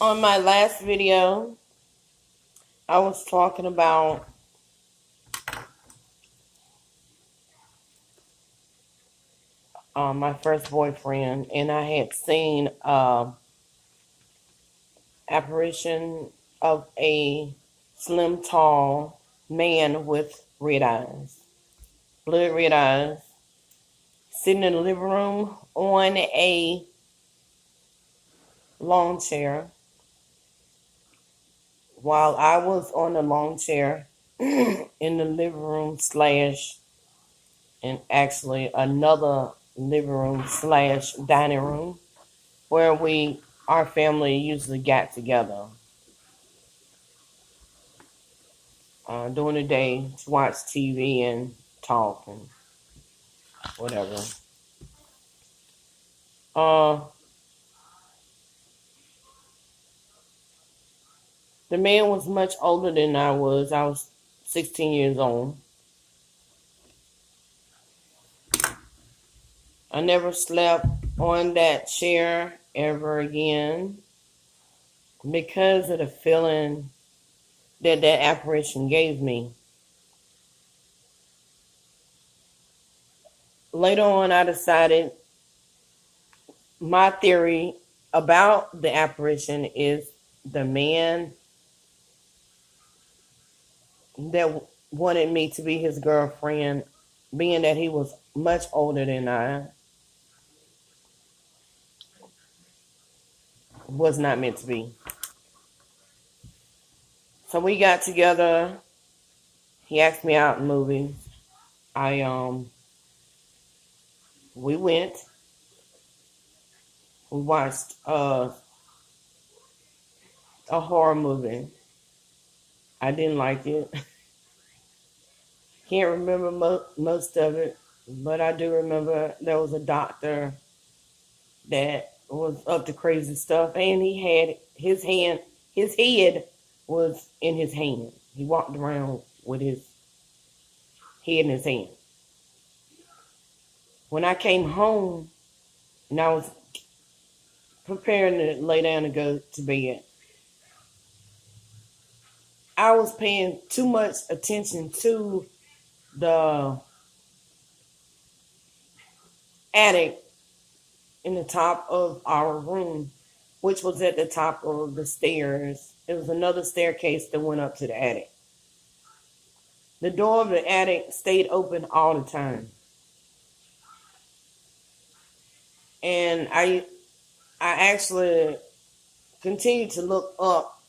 On my last video, I was talking about my first boyfriend, and I had seen apparition of a slim, tall man with red eyes, blood red eyes, sitting in the living room on a lawn chair, while I was on the lawn chair in the living room slash and actually another living room slash dining room where our family usually got together during the day to watch TV and talk and whatever. Uh, the man was much older than I was. I was 16 years old. I never slept on that chair ever again because of the feeling that apparition gave me. Later on, I decided my theory about the apparition is the man that wanted me to be his girlfriend, being that he was much older than I, was not meant to be. So we got together. He asked me out in movies. I we went. We watched a horror movie. I didn't like it. Can't remember most of it, but I do remember there was a doctor that was up to crazy stuff, and he had his head was in his hand. He walked around with his head in his hand. When I came home and I was preparing to lay down and go to bed, I was paying too much attention to the attic in the top of our room, which was at the top of the stairs. There was another staircase that went up to the attic. The door of the attic stayed open all the time. And I actually continued to look up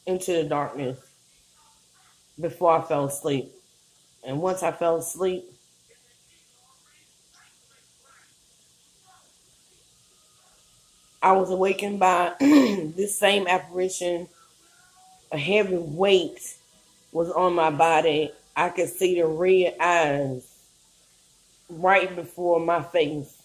into the darkness before I fell asleep. And once I fell asleep, I was awakened by this same apparition. A heavy weight was on my body. I could see the red eyes right before my face.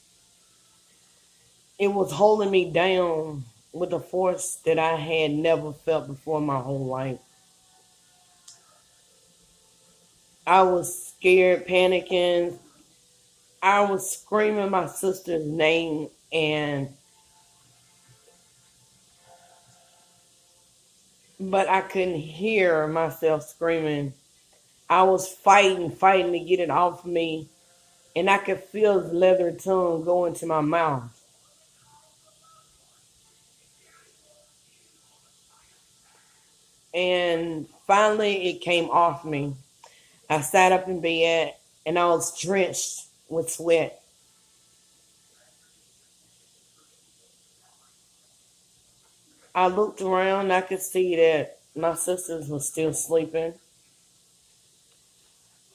It was holding me down with a force that I had never felt before my whole life. I was scared, panicking. I was screaming my sister's name, but I couldn't hear myself screaming. I was fighting to get it off me, and I could feel his leather tongue go into my mouth. And finally, it came off me. I sat up in bed, and I was drenched with sweat. I looked around, I could see that my sisters were still sleeping.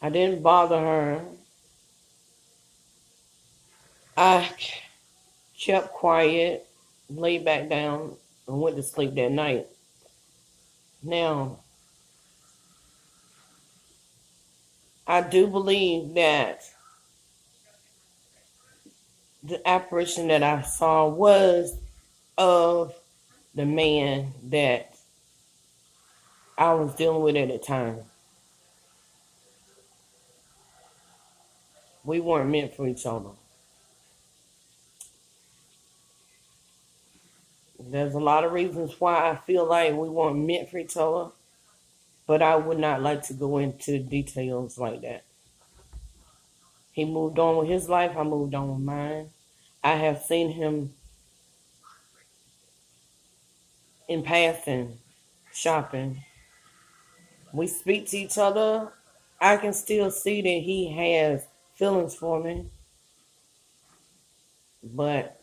I didn't bother her. I kept quiet, laid back down, and went to sleep that night. Now, I do believe that the apparition that I saw was of the man that I was dealing with at the time. We weren't meant for each other. There's a lot of reasons why I feel like we weren't meant for each other, but I would not like to go into details like that. He moved on with his life, I moved on with mine. I have seen him in passing, shopping. We speak to each other. I can still see that he has feelings for me, but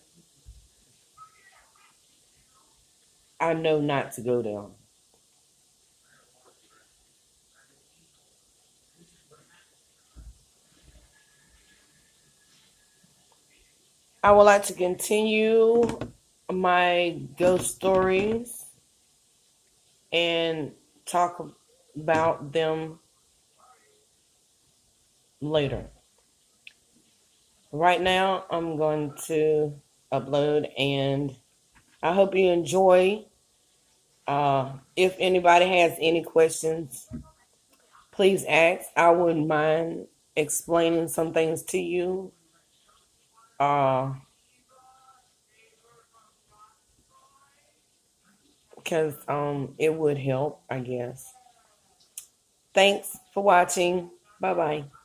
I know not to go there. I would like to continue my ghost stories and talk about them later. Right now, I'm going to upload, and I hope you enjoy. If anybody has any questions, please ask. I wouldn't mind explaining some things to you. Uh, because it would help, I guess. Thanks for watching. Bye bye.